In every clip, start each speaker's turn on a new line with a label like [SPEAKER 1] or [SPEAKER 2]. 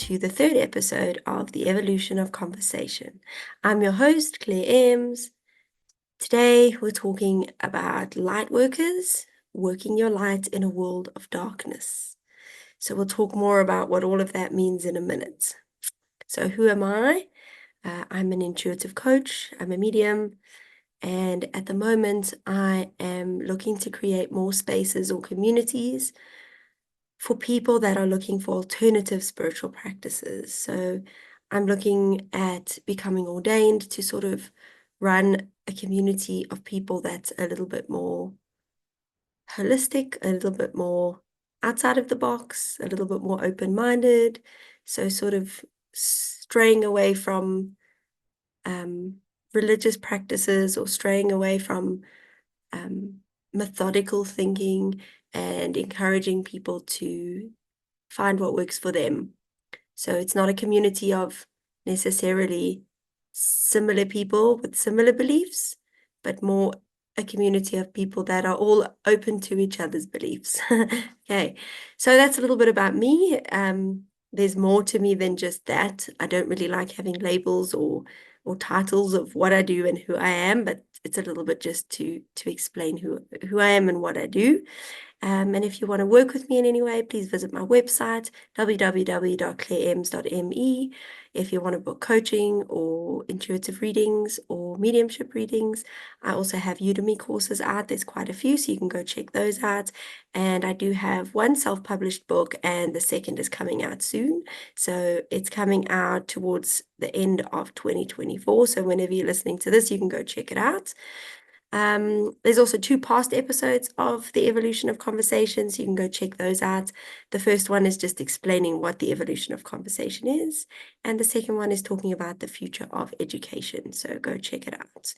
[SPEAKER 1] to the third episode of The Evolution of Conversation. I'm your host, Clare Emms. Today, we're talking about lightworkers, working your light in a world of darkness. So we'll talk more about what all of that means in a minute. So who am I? I'm an intuitive coach, I'm a medium, and at the moment, I am looking to create more spaces or communities for people that are looking for alternative spiritual practices. So I'm looking at becoming ordained to sort of run a community of people that's a little bit more holistic, a little bit more outside of the box, a little bit more open-minded. So sort of straying away from religious practices or straying away from methodical thinking and encouraging people to find what works for them. So it's not a community of necessarily similar people with similar beliefs, but more a community of people that are all open to each other's beliefs. Okay, so that's a little bit about me. There's more to me than just that. I don't really like having labels or titles of what I do and who I am, but it's a little bit just to explain who I am and what I do. And if you want to work with me in any way, please visit my website, www.clareems.me. If you want to book coaching or intuitive readings or mediumship readings, I also have Udemy courses out. There's quite a few, so you can go check those out. And I do have one self-published book, and the second is coming out soon. So it's coming out towards the end of 2024. So whenever you're listening to this, you can go check it out. There's also 2 past episodes of The Evolution of Conversation, so you can go check those out. The first one is just explaining what the evolution of conversation is, and the second one is talking about the future of education, so go check it out.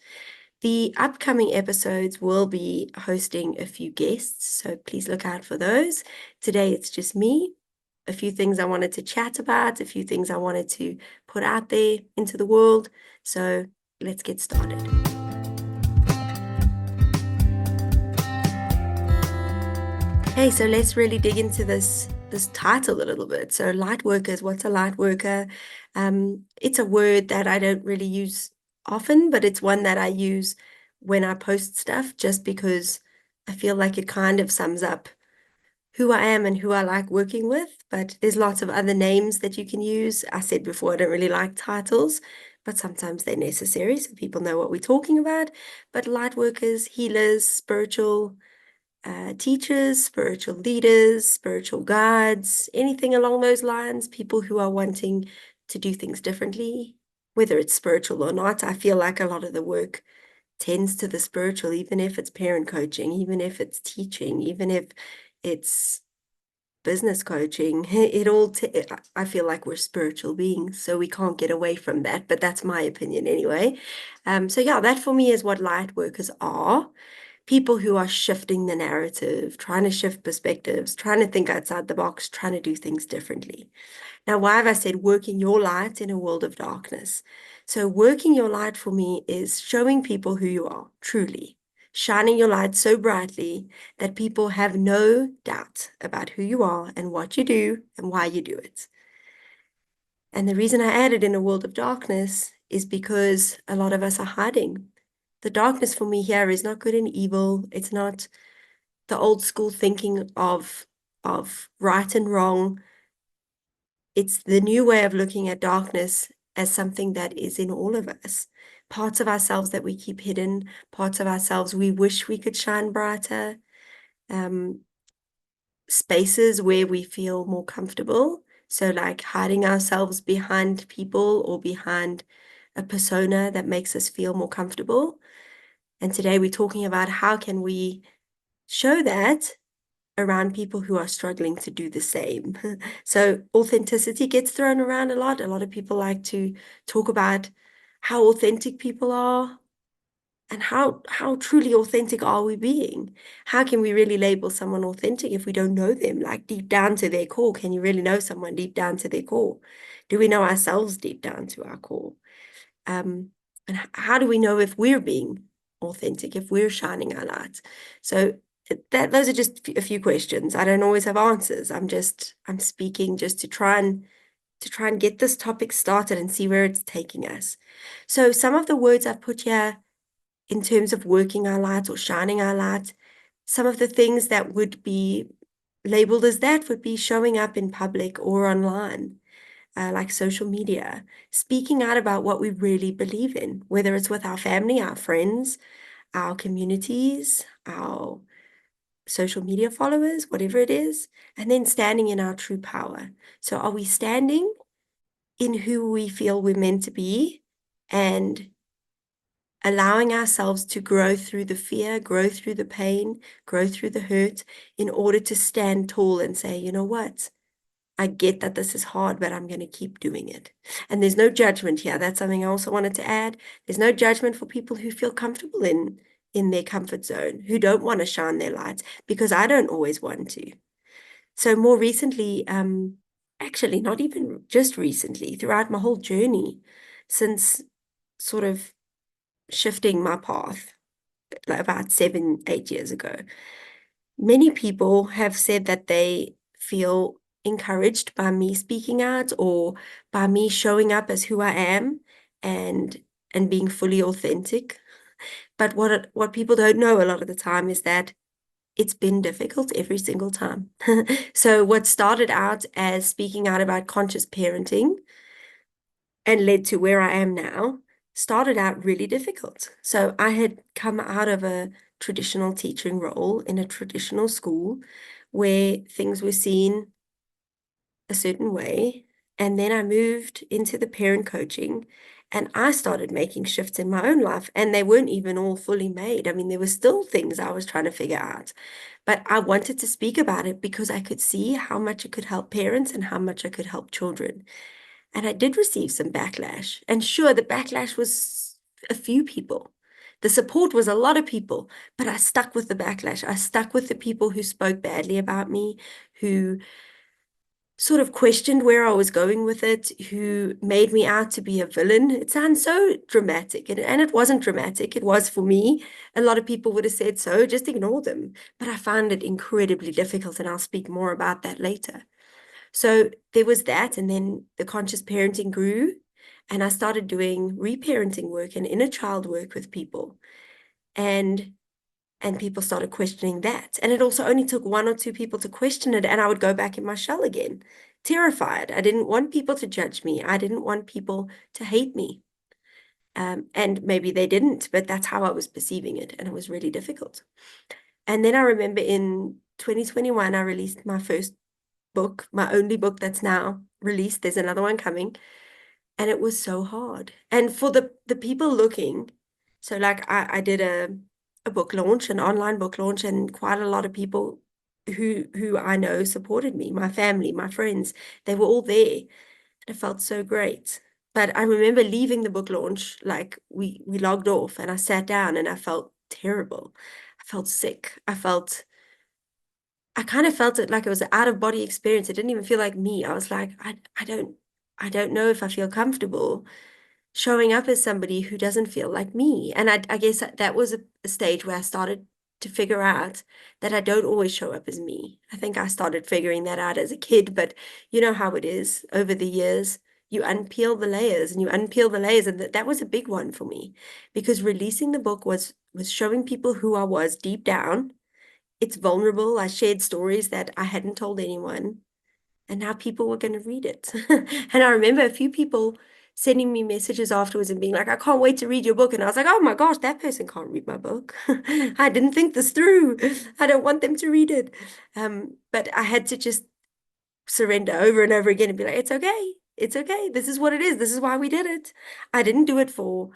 [SPEAKER 1] The upcoming episodes will be hosting a few guests, so please look out for those. Today it's just me, a few things I wanted to chat about, a few things I wanted to put out there into the world, so let's get started. Okay, so let's really dig into this title a little bit. So lightworkers, what's a lightworker? It's a word that I don't really use often, but it's one that I use when I post stuff just because I feel like it kind of sums up who I am and who I like working with. But there's lots of other names that you can use. I said before, I don't really like titles, but sometimes they're necessary so people know what we're talking about. But lightworkers, healers, spiritual teachers, spiritual leaders, spiritual guides, anything along those lines, people who are wanting to do things differently, whether it's spiritual or not. I feel like a lot of the work tends to the spiritual, even if it's parent coaching, even if it's teaching, even if it's business coaching, I feel like we're spiritual beings, so we can't get away from that, but that's my opinion anyway. So yeah, that for me is what light workers are. People who are shifting the narrative, trying to shift perspectives, trying to think outside the box, trying to do things differently. Now, why have I said working your light in a world of darkness? So working your light for me is showing people who you are, truly. Shining your light so brightly that people have no doubt about who you are and what you do and why you do it. And the reason I added in a world of darkness is because a lot of us are hiding. The darkness for me here is not good and evil. It's not the old school thinking of right and wrong. It's the new way of looking at darkness as something that is in all of us. Parts of ourselves that we keep hidden, parts of ourselves we wish we could shine brighter, spaces where we feel more comfortable. So like hiding ourselves behind people or behind a persona that makes us feel more comfortable. And today we're talking about how can we show that around people who are struggling to do the same. So authenticity gets thrown around a lot. A lot of people like to talk about how authentic people are and how truly authentic are we being? How can we really label someone authentic if we don't know them, like deep down to their core? Can you really know someone deep down to their core? Do we know ourselves deep down to our core? And how do we know if we're being authentic, if we're shining our light? So those are just a few questions. I don't always have answers. I'm speaking just to try and to try and get this topic started and see where it's taking us. So some of the words I've put here in terms of working our light or shining our light, some of the things that would be labeled as that would be showing up in public or online, like social media, speaking out about what we really believe in, whether it's with our family, our friends, our communities, our social media followers, whatever it is, and then standing in our true power. So are we standing in who we feel we're meant to be and allowing ourselves to grow through the fear, grow through the pain, grow through the hurt in order to stand tall and say, you know what? I get that this is hard, but I'm going to keep doing it. And there's no judgment here. That's something I also wanted to add. There's no judgment for people who feel comfortable in their comfort zone, who don't want to shine their lights, because I don't always want to. So more recently, actually not even just recently, throughout my whole journey, since sort of shifting my path like about 7, 8 years ago, many people have said that they feel encouraged by me speaking out or by me showing up as who I am and being fully authentic. But what people don't know a lot of the time is that it's been difficult every single time. So what started out as speaking out about conscious parenting and led to where I am now started out really difficult. So I had come out of a traditional teaching role in a traditional school where things were seen a certain way. And then I moved into the parent coaching and I started making shifts in my own life. And they weren't even all fully made. I mean, there were still things I was trying to figure out. But I wanted to speak about it because I could see how much it could help parents and how much it could help children. And I did receive some backlash. And sure, the backlash was a few people. The support was a lot of people, but I stuck with the backlash. I stuck with the people who spoke badly about me, who sort of questioned where I was going with it, who made me out to be a villain. It sounds so dramatic, and it wasn't dramatic. It was for me. A lot of people would have said so, just ignore them. But I found it incredibly difficult, and I'll speak more about that later. So there was that, and then the conscious parenting grew, and I started doing reparenting work and inner child work with people. And people started questioning that. And it also only took 1 or 2 people to question it, and I would go back in my shell again, terrified. I didn't want people to judge me. I didn't want people to hate me. And maybe they didn't, but that's how I was perceiving it, and it was really difficult. And then I remember in 2021, I released my first book, my only book that's now released. There's another one coming. And it was so hard. And for the people looking, so like I did a book launch, an online book launch, and quite a lot of people who I know supported me, my family, my friends, they were all there. And it felt so great. But I remember leaving the book launch, like we logged off and I sat down and I felt terrible. I felt sick. I kind of felt it like it was an out of body experience. It didn't even feel like me. I was like, I don't know if I feel comfortable showing up as somebody who doesn't feel like me. And I guess that was a stage where I started to figure out that I don't always show up as me. I think I started figuring that out as a kid, but you know how it is over the years. You unpeel the layers and you unpeel the layers. And that was a big one for me because releasing the book was showing people who I was deep down. It's vulnerable. I shared stories that I hadn't told anyone, and now people were going to read it. And I remember a few people sending me messages afterwards and being like, I can't wait to read your book. And I was like, oh my gosh, that person can't read my book. I didn't think this through. I don't want them to read it. But I had to just surrender over and over again and be like, it's okay. It's okay. This is what it is. This is why we did it. I didn't do it for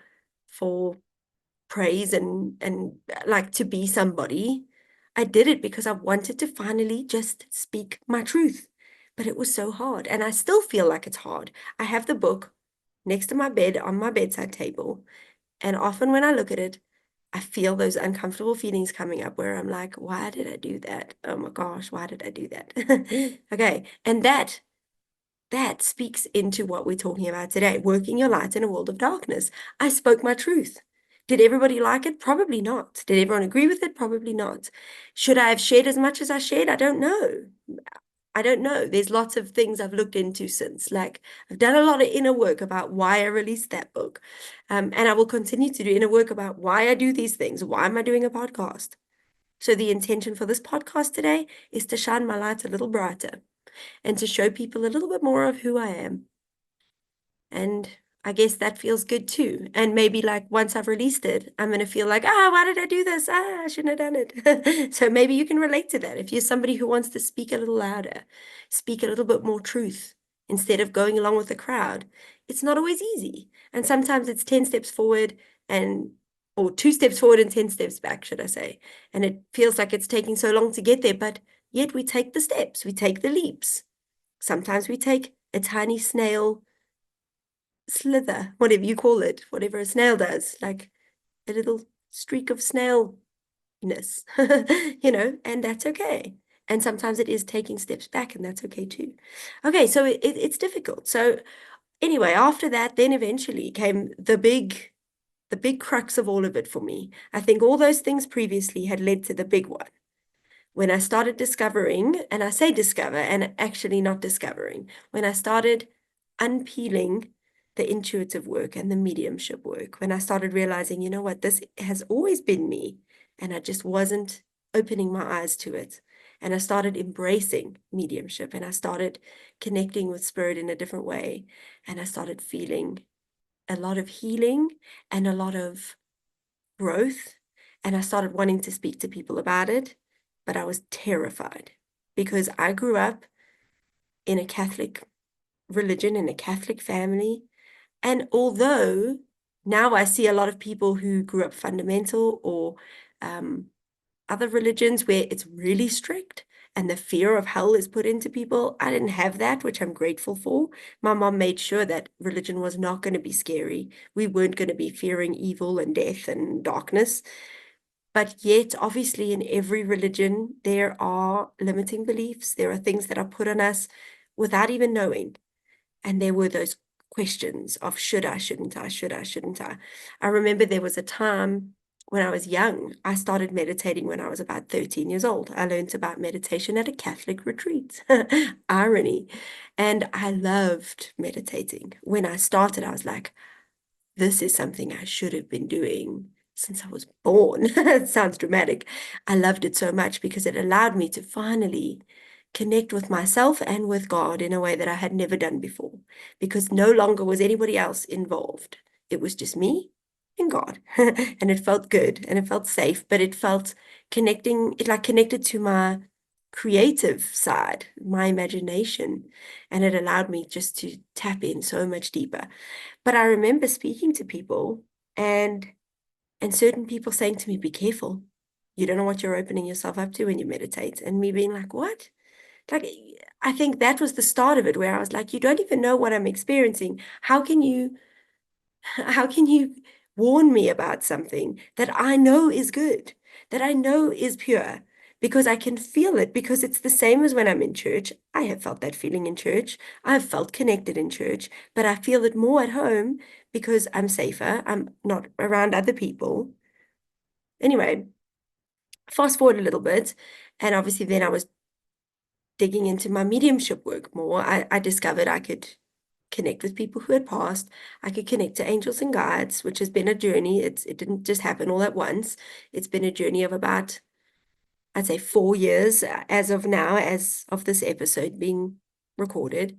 [SPEAKER 1] praise and like to be somebody. I did it because I wanted to finally just speak my truth. But it was so hard. And I still feel like it's hard. I have the book next to my bed on my bedside table. And often when I look at it, I feel those uncomfortable feelings coming up where I'm like, why did I do that? Oh my gosh, why did I do that? Okay. And that speaks into what we're talking about today, working your light in a world of darkness. I spoke my truth. Did everybody like it? Probably not. Did everyone agree with it? Probably not. Should I have shared as much as I shared? I don't know. I don't know. There's lots of things I've looked into since. Like I've done a lot of inner work about why I released that book. And I will continue to do inner work about why I do these things. Why am I doing a podcast? So the intention for this podcast today is to shine my light a little brighter and to show people a little bit more of who I am. And I guess that feels good too. And maybe like once I've released it, I'm going to feel like, why did I do this? I shouldn't have done it. So maybe you can relate to that. If you're somebody who wants to speak a little louder, speak a little bit more truth instead of going along with the crowd, it's not always easy. And sometimes it's 10 steps forward or 2 steps forward and 10 steps back, should I say. And it feels like it's taking so long to get there, but yet we take the steps, we take the leaps. Sometimes we take a tiny snail slither, whatever you call it, whatever a snail does, like a little streak of snailness, and that's okay. And sometimes it is taking steps back, and that's okay too. Okay, so it's difficult. So anyway, after that, then eventually came the big crux of all of it for me. I think all those things previously had led to the big one. When I started discovering, and I say discover, and actually not discovering, when I started unpeeling the intuitive work and the mediumship work, when I started realizing, you know what, this has always been me, and I just wasn't opening my eyes to it. And I started embracing mediumship, and I started connecting with spirit in a different way. And I started feeling a lot of healing and a lot of growth. And I started wanting to speak to people about it, but I was terrified because I grew up in a Catholic religion, in a Catholic family. And although now I see a lot of people who grew up fundamental or other religions where it's really strict and the fear of hell is put into people, I didn't have that, which I'm grateful for. My mom made sure that religion was not going to be scary. We weren't going to be fearing evil and death and darkness. But yet, obviously, in every religion, there are limiting beliefs. There are things that are put on us without even knowing. And there were those questions of should I, shouldn't I, should I, shouldn't I? I remember there was a time when I was young, I started meditating when I was about 13 years old. I learned about meditation at a Catholic retreat. Irony. And I loved meditating. When I started, I was like, this is something I should have been doing since I was born. It sounds dramatic. I loved it so much because it allowed me to finally connect with myself and with God in a way that I had never done before, because no longer was anybody else involved. It was just me and God. And it felt good and it felt safe, but it felt connecting, it like connected to my creative side, my imagination, and it allowed me just to tap in so much deeper. But I remember speaking to people and certain people saying to me, be careful. You don't know what you're opening yourself up to when you meditate. And me being like, what? Like, I think that was the start of it, where I was like, you don't even know what I'm experiencing. How can you warn me about something that I know is good, that I know is pure? Because I can feel it, because it's the same as when I'm in church. I have felt that feeling in church. I've felt connected in church, but I feel it more at home because I'm safer. I'm not around other people. Anyway, fast forward a little bit, and obviously then I was digging into my mediumship work more. I discovered I could connect with people who had passed. I could connect to angels and guides, which has been a journey. It didn't just happen all at once. It's been a journey of about, I'd say, 4 years as of now, as of this episode being recorded.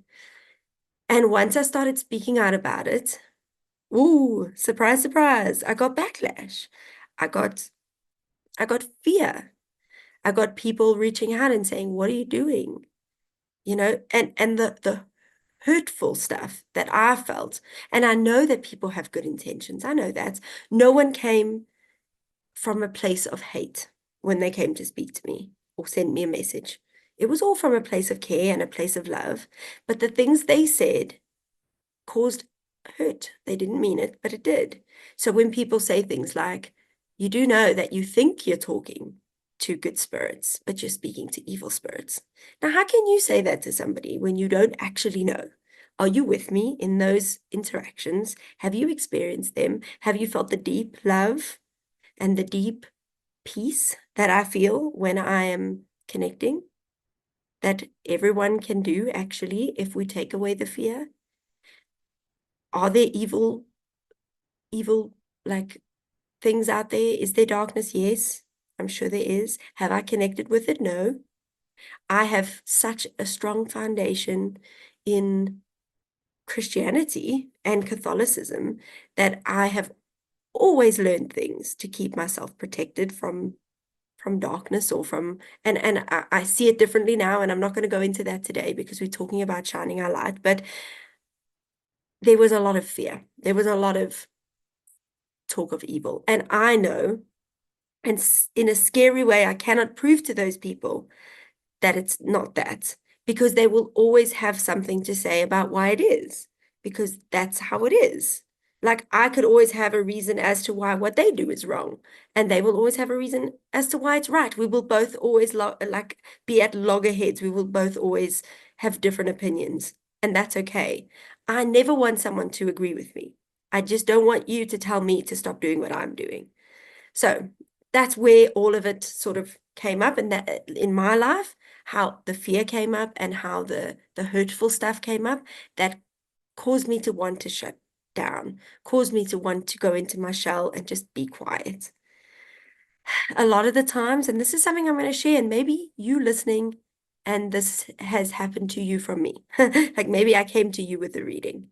[SPEAKER 1] And once I started speaking out about it, ooh, surprise, surprise, I got backlash. I got fear. I got people reaching out and saying, what are you doing? And the hurtful stuff that I felt. And I know that people have good intentions. I know that. No one came from a place of hate when they came to speak to me or send me a message. It was all from a place of care and a place of love. But the things they said caused hurt. They didn't mean it, but it did. So when people say things like, you do know that you think you're talking to good spirits, but you're speaking to evil spirits. Now, how can you say that to somebody when you don't actually know? Are you with me in those interactions? Have you experienced them? Have you felt the deep love and the deep peace that I feel when I am connecting? that everyone can do, actually, if we take away the fear? Are there evil, like things out there? Is there darkness? Yes, I'm sure there is. Have I connected with it? No. I have such a strong foundation in Christianity and Catholicism that I have always learned things to keep myself protected from darkness or from and I see it differently now, and I'm not going to go into that today because we're talking about shining our light. But there was a lot of fear. There was a lot of talk of evil. And I know, and in a scary way, I cannot prove to those people that it's not that, because they will always have something to say about why it is, because that's how it is. Like, I could always have a reason as to why what they do is wrong, and they will always have a reason as to why it's right. We will both always like be at loggerheads. We will both always have different opinions, and that's okay. I never want someone to agree with me. I just don't want you to tell me to stop doing what I'm doing. So that's where all of it sort of came up, and that in my life, how the fear came up and how the hurtful stuff came up, that caused me to want to shut down, caused me to want to go into my shell and just be quiet. A lot of the times, and this is something I'm going to share, and maybe you listening, and this has happened to you from me. Like, maybe I came to you with a reading.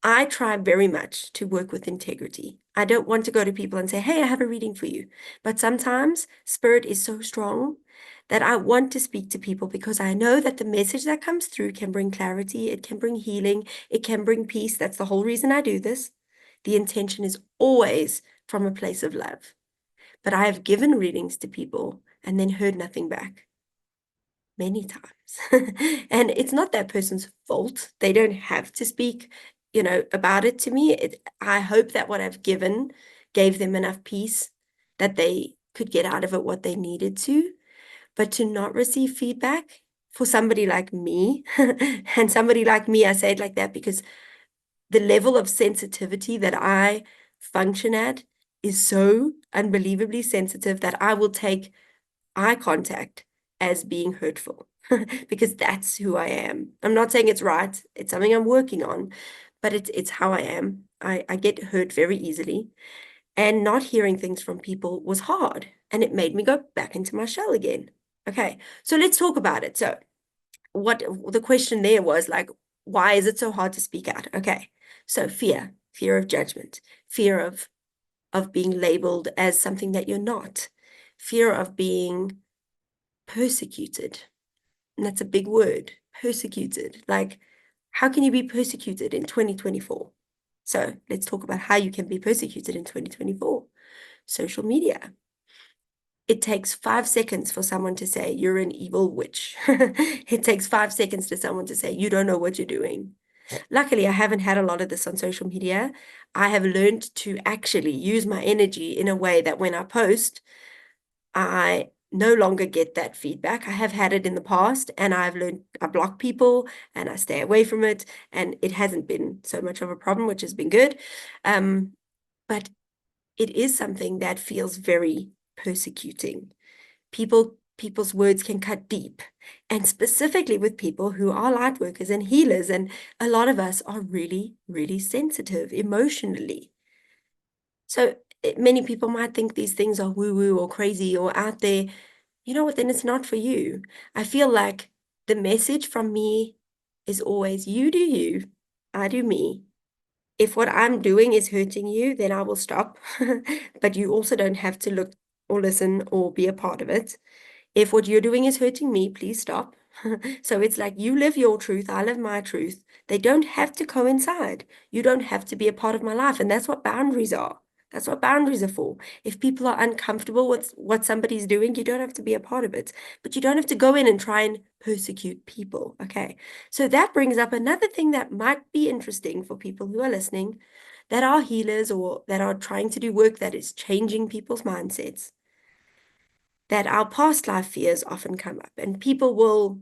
[SPEAKER 1] I try very much to work with integrity. I don't want to go to people and say, hey, I have a reading for you. But sometimes spirit is so strong that I want to speak to people because I know that the message that comes through can bring clarity, it can bring healing, it can bring peace. That's the whole reason I do this. The intention is always from a place of love. But I have given readings to people and then heard nothing back many times. And it's not that person's fault. They don't have to speak, about it to me. I hope that what I've given gave them enough peace that they could get out of it what they needed to. But to not receive feedback for somebody like me, and somebody like me, I say it like that because the level of sensitivity that I function at is so unbelievably sensitive that I will take eye contact as being hurtful because that's who I am. I'm not saying it's right. It's something I'm working on, but it's how I am. I get hurt very easily, and not hearing things from people was hard, and it made me go back into my shell again. Okay, so let's talk about it. So what the question there was, like, why is it so hard to speak out? Okay, so fear of judgment, fear of being labeled as something that you're not, fear of being persecuted. And that's a big word, persecuted. Like, how can you be persecuted in 2024? So let's talk about how you can be persecuted in 2024. Social media. It takes 5 seconds for someone to say, you're an evil witch. It takes 5 seconds for someone to say, you don't know what you're doing. Luckily, I haven't had a lot of this on social media. I have learned to actually use my energy in a way that when I post, I no longer get that feedback. I have had it in the past, and I've learned I block people and I stay away from it, and it hasn't been so much of a problem, which has been good. But it is something that feels very persecuting. People's words can cut deep, and specifically with people who are light workers and healers, and a lot of us are really, really sensitive emotionally. So many people might think these things are woo-woo or crazy or out there. You know what? Then it's not for you. I feel like the message from me is always, you do you, I do me. If what I'm doing is hurting you, then I will stop. But you also don't have to look or listen or be a part of it. If what you're doing is hurting me, please stop. So it's like, you live your truth, I live my truth. They don't have to coincide. You don't have to be a part of my life. And that's what boundaries are. That's what boundaries are for. If people are uncomfortable with what somebody's doing, you don't have to be a part of it. But you don't have to go in and try and persecute people. Okay. So that brings up another thing that might be interesting for people who are listening, that are healers or that are trying to do work that is changing people's mindsets, that our past life fears often come up, and people will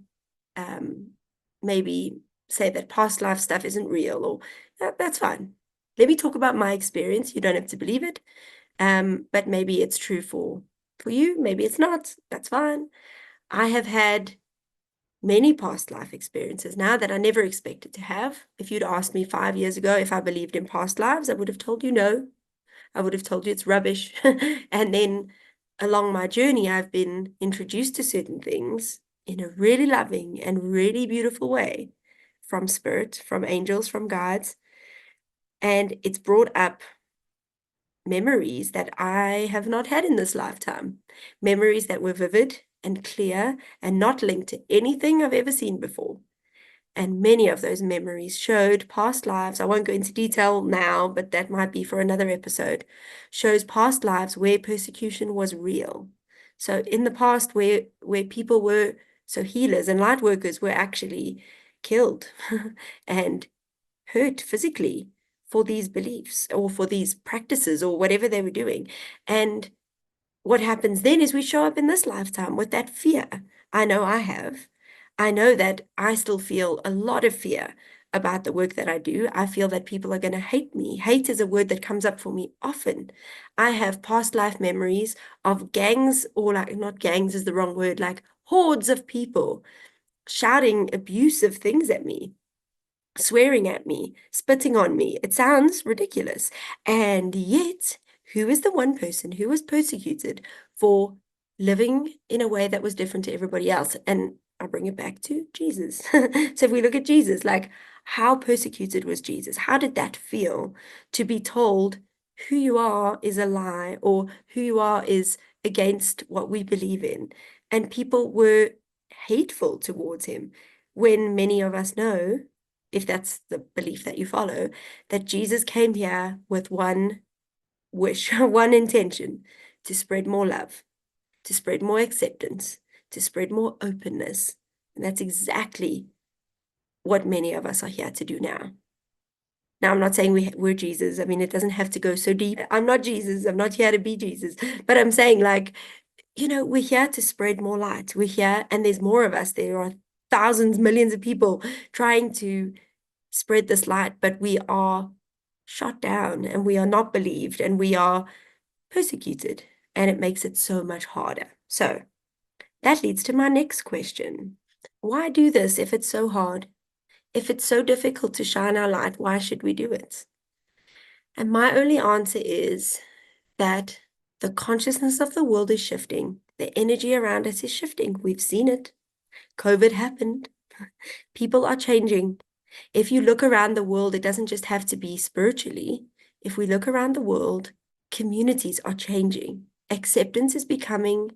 [SPEAKER 1] maybe say that past life stuff isn't real, or that's fine. Let me talk about my experience. You don't have to believe it, but maybe it's true for you. Maybe it's not. That's fine. I have had many past life experiences now that I never expected to have. If you'd asked me 5 years ago if I believed in past lives, I would have told you no. I would have told you it's rubbish. And then along my journey, I've been introduced to certain things in a really loving and really beautiful way from spirit, from angels, from guides. And it's brought up memories that I have not had in this lifetime. Memories that were vivid and clear and not linked to anything I've ever seen before. And many of those memories showed past lives. I won't go into detail now, but that might be for another episode. Shows past lives where persecution was real. So in the past, where people were, so healers and light workers were actually killed and hurt physically for these beliefs or for these practices or whatever they were doing. And what happens then is we show up in this lifetime with that fear. I know I have. I know that I still feel a lot of fear about the work that I do. I feel that people are going to hate me. Hate is a word that comes up for me often. I have past life memories of gangs, or like, not gangs is the wrong word, like hordes of people shouting abusive things at me, swearing at me, spitting on me. It sounds ridiculous. And yet, who is the one person who was persecuted for living in a way that was different to everybody else? And I'll bring it back to Jesus. So if we look at Jesus, like, how persecuted was Jesus? How did that feel to be told who you are is a lie, or who you are is against what we believe in? And people were hateful towards him, when many of us know, if that's the belief that you follow, that Jesus came here with one wish, one intention: to spread more love, to spread more acceptance, to spread more openness. And that's exactly what many of us are here to do now. Now, I'm not saying we're Jesus. I mean, it doesn't have to go so deep. I'm not Jesus. I'm not here to be Jesus. But I'm saying, like, we're here to spread more light. We're here, and there's more of us. There are thousands, millions of people trying to spread this light, but we are shot down and we are not believed and we are persecuted, and it makes it so much harder. So that leads to my next question. Why do this if it's so hard? If it's so difficult to shine our light, why should we do it? And my only answer is that the consciousness of the world is shifting. The energy around us is shifting. We've seen it. COVID happened. People are changing. If you look around the world, it doesn't just have to be spiritually. If we look around the world, communities are changing. Acceptance is becoming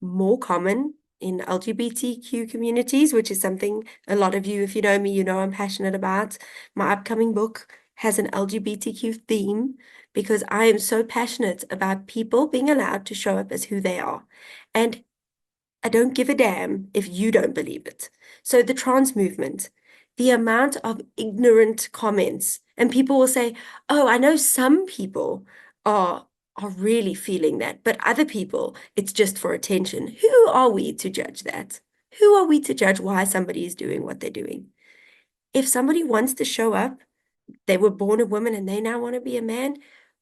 [SPEAKER 1] more common in LGBTQ communities, which is something a lot of you, if you know me, you know I'm passionate about. My upcoming book has an LGBTQ theme because I am so passionate about people being allowed to show up as who they are. And I don't give a damn if you don't believe it. So the trans movement, the amount of ignorant comments, and people will say, oh, I know some people are really feeling that, but other people, it's just for attention. Who are we to judge that? Who are we to judge why somebody is doing what they're doing? If somebody wants to show up, they were born a woman and they now want to be a man,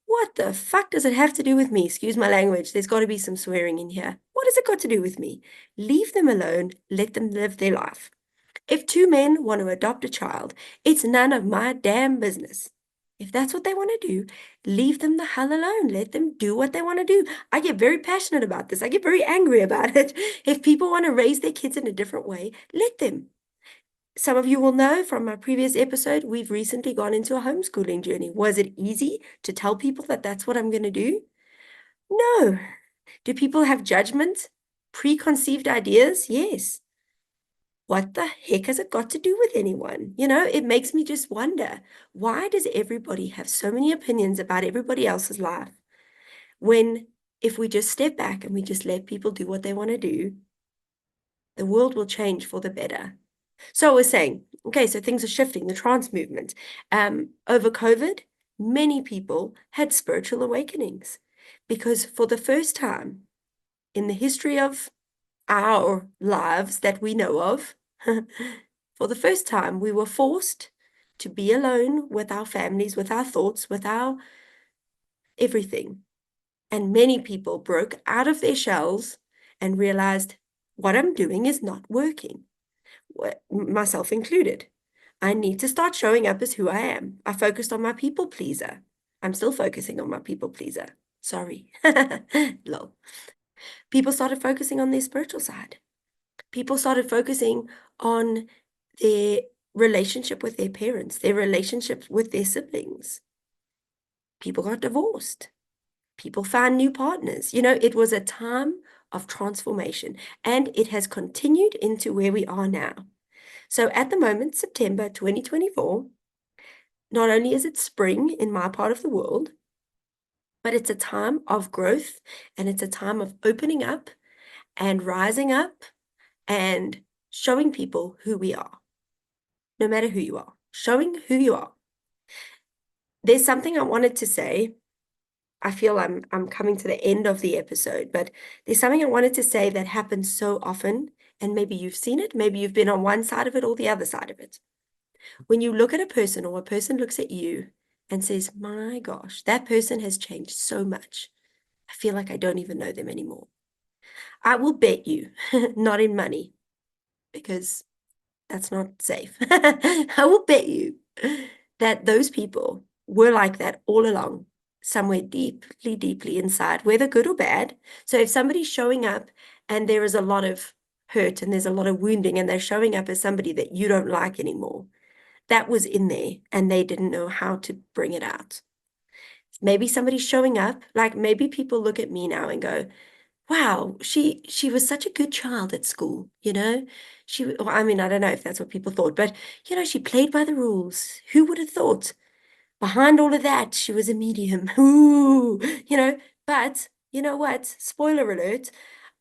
[SPEAKER 1] what the fuck does it have to do with me? Excuse my language. There's got to be some swearing in here. What has it got to do with me? Leave them alone. Let them live their life. If two men want to adopt a child, it's none of my damn business. If that's what they want to do, leave them the hell alone. Let them do what they want to do. I get very passionate about this. I get very angry about it. If people want to raise their kids in a different way, let them. Some of you will know from my previous episode, we've recently gone into a homeschooling journey. Was it easy to tell people that that's what I'm going to do? No. Do people have judgment, preconceived ideas? Yes. What the heck has it got to do with anyone? It makes me just wonder, why does everybody have so many opinions about everybody else's life? When if we just step back and we just let people do what they want to do, the world will change for the better. So I was saying, okay, so things are shifting, the trans movement. Over COVID, many people had spiritual awakenings because for the first time in the history of our lives that we know of, for the first time, we were forced to be alone with our families, with our thoughts, with our everything. And many people broke out of their shells and realized what I'm doing is not working. myself included. I need to start showing up as who I am. I focused on my people pleaser. I'm still focusing on my people pleaser. Sorry. Lol. People started focusing on their spiritual side. People started focusing on their relationship with their parents, their relationship with their siblings. People got divorced. People found new partners. It was a time of transformation, and it has continued into where we are now. So at the moment, September 2024, not only is it spring in my part of the world, but it's a time of growth, and it's a time of opening up and rising up and showing people who we are, no matter who you are, showing who you are. There's something I wanted to say. I feel I'm coming to the end of the episode, but there's something I wanted to say that happens so often, and maybe you've seen it, maybe you've been on one side of it or the other side of it. When you look at a person, or a person looks at you and says, my gosh, that person has changed so much. I feel like I don't even know them anymore. I will bet you, not in money, because that's not safe. I will bet you that those people were like that all along, somewhere deeply, deeply inside, whether good or bad. So if somebody's showing up and there is a lot of hurt and there's a lot of wounding, and they're showing up as somebody that you don't like anymore, that was in there and they didn't know how to bring it out. Maybe somebody's showing up, like maybe people look at me now and go, wow, she was such a good child at school, I mean, I don't know if that's what people thought, but she played by the rules. Who would have thought? Behind all of that, she was a medium. Ooh, but you know what? Spoiler alert,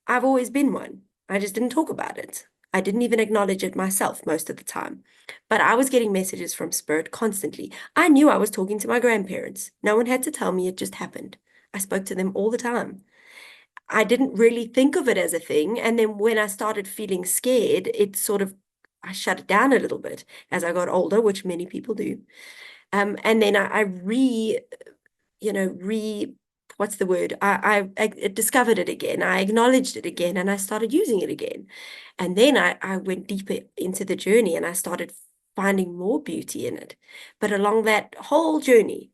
[SPEAKER 1] I've always been one. I just didn't talk about it. I didn't even acknowledge it myself most of the time. But I was getting messages from Spirit constantly. I knew I was talking to my grandparents. No one had to tell me, it just happened. I spoke to them all the time. I didn't really think of it as a thing. And then when I started feeling scared, I shut it down a little bit as I got older, which many people do. And then what's the word? I discovered it again. I acknowledged it again, and I started using it again. And then I went deeper into the journey, and I started finding more beauty in it. But along that whole journey,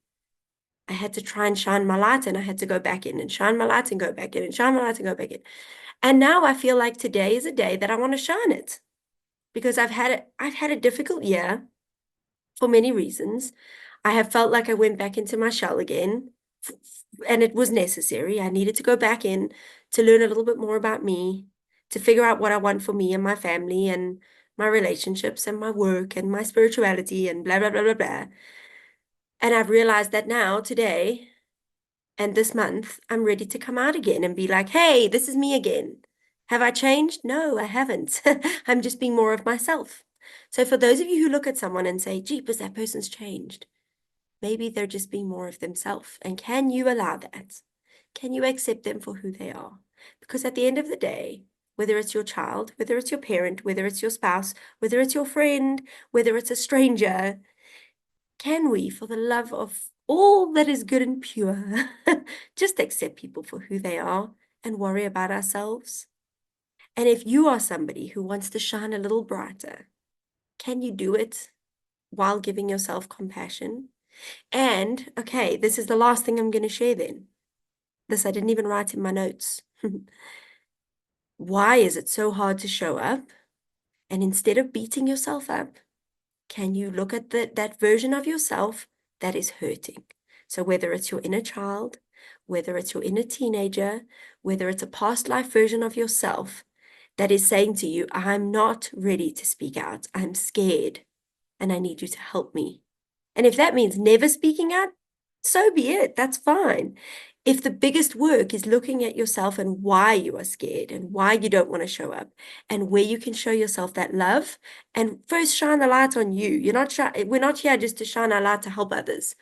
[SPEAKER 1] I had to try and shine my light, and I had to go back in and shine my light and go back in and shine my light and go back in. And now I feel like today is a day that I want to shine it, because I've had a difficult year for many reasons. I have felt like I went back into my shell again, and it was necessary. I needed to go back in to learn a little bit more about me, to figure out what I want for me and my family and my relationships and my work and my spirituality and blah, blah, blah, blah, blah. And I've realized that now, today, and this month, I'm ready to come out again and be like, hey, this is me again. Have I changed? No, I haven't. I'm just being more of myself. So for those of you who look at someone and say, jeepers, that person's changed, maybe they're just being more of themselves. And can you allow that? Can you accept them for who they are? Because at the end of the day, whether it's your child, whether it's your parent, whether it's your spouse, whether it's your friend, whether it's a stranger, can we, for the love of all that is good and pure, just accept people for who they are and worry about ourselves? And if you are somebody who wants to shine a little brighter, can you do it while giving yourself compassion? And, okay, this is the last thing I'm going to share then. This I didn't even write in my notes. Why is it so hard to show up? And instead of beating yourself up, can you look at that version of yourself that is hurting? So whether it's your inner child, whether it's your inner teenager, whether it's a past life version of yourself that is saying to you, I'm not ready to speak out. I'm scared and I need you to help me. And if that means never speaking out, so be it. That's fine. If the biggest work is looking at yourself and why you are scared and why you don't want to show up and where you can show yourself that love, and first shine the light on you. We're not here just to shine our light to help others.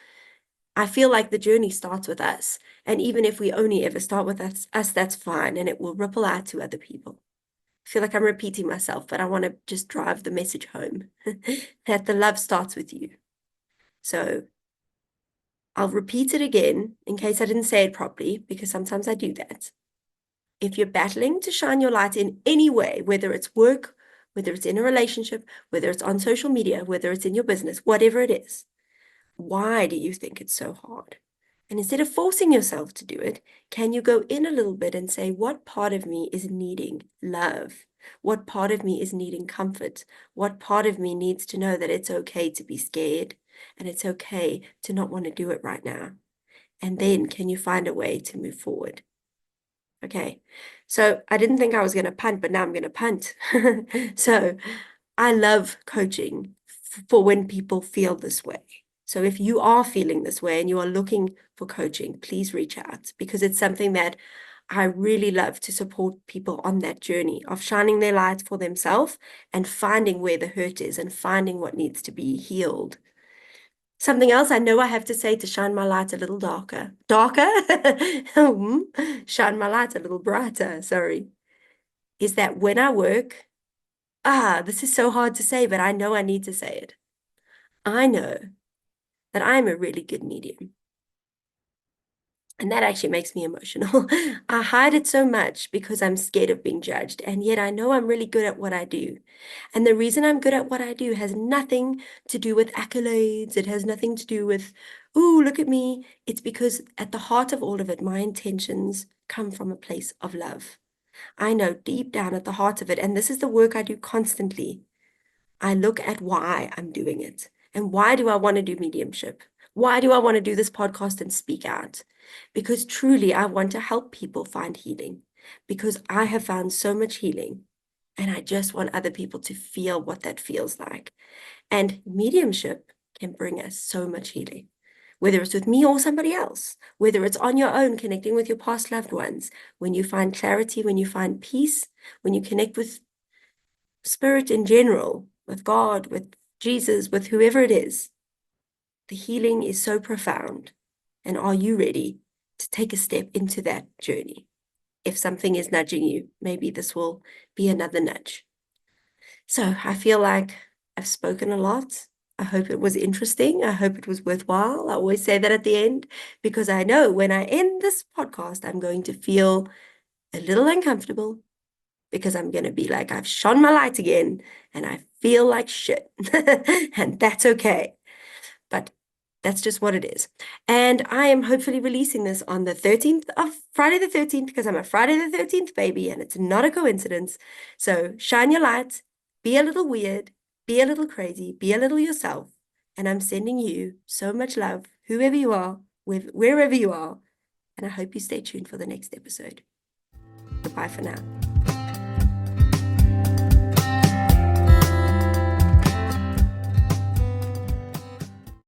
[SPEAKER 1] I feel like the journey starts with us. And even if we only ever start with us, that's fine. And it will ripple out to other people. I feel like I'm repeating myself, but I want to just drive the message home that the love starts with you. So I'll repeat it again in case I didn't say it properly, because sometimes I do that. If you're battling to shine your light in any way, whether it's work, whether it's in a relationship, whether it's on social media, whether it's in your business, whatever it is. Why do you think it's so hard? And instead of forcing yourself to do it, can you go in a little bit and say, what part of me is needing love? What part of me is needing comfort? What part of me needs to know that it's okay to be scared and it's okay to not want to do it right now? And then can you find a way to move forward? Okay, so I didn't think I was going to punt, but now I'm going to punt. So I love coaching for when people feel this way. So if you are feeling this way and you are looking for coaching, please reach out, because it's something that I really love to support people on that journey of shining their light for themselves and finding where the hurt is and finding what needs to be healed. Something else I know I have to say to shine my light a little darker. Darker? Shine my light a little brighter, sorry. Is that when I work, this is so hard to say, but I know I need to say it. I know that I'm a really good medium. And that actually makes me emotional. I hide it so much because I'm scared of being judged. And yet I know I'm really good at what I do. And the reason I'm good at what I do has nothing to do with accolades. It has nothing to do with, ooh, look at me. It's because at the heart of all of it, my intentions come from a place of love. I know deep down at the heart of it, and this is the work I do constantly. I look at why I'm doing it. And why do I want to do mediumship? Why do I want to do this podcast and speak out? Because truly, I want to help people find healing, because I have found so much healing and I just want other people to feel what that feels like. And mediumship can bring us so much healing, whether it's with me or somebody else, whether it's on your own, connecting with your past loved ones, when you find clarity, when you find peace, when you connect with spirit in general, with God, with Jesus, with whoever it is. The healing is so profound. And are you ready to take a step into that journey? If something is nudging you, maybe this will be another nudge. So I feel like I've spoken a lot. I hope it was interesting. I hope it was worthwhile. I always say that at the end, because I know when I end this podcast, I'm going to feel a little uncomfortable, because I'm going to be like, I've shone my light again and I feel like shit. And that's okay. But that's just what it is. And I am hopefully releasing this on the 13th of Friday the 13th, because I'm a Friday the 13th baby and it's not a coincidence. So shine your light, be a little weird, be a little crazy, be a little yourself. And I'm sending you so much love, whoever you are, wherever you are. And I hope you stay tuned for the next episode. Goodbye for now.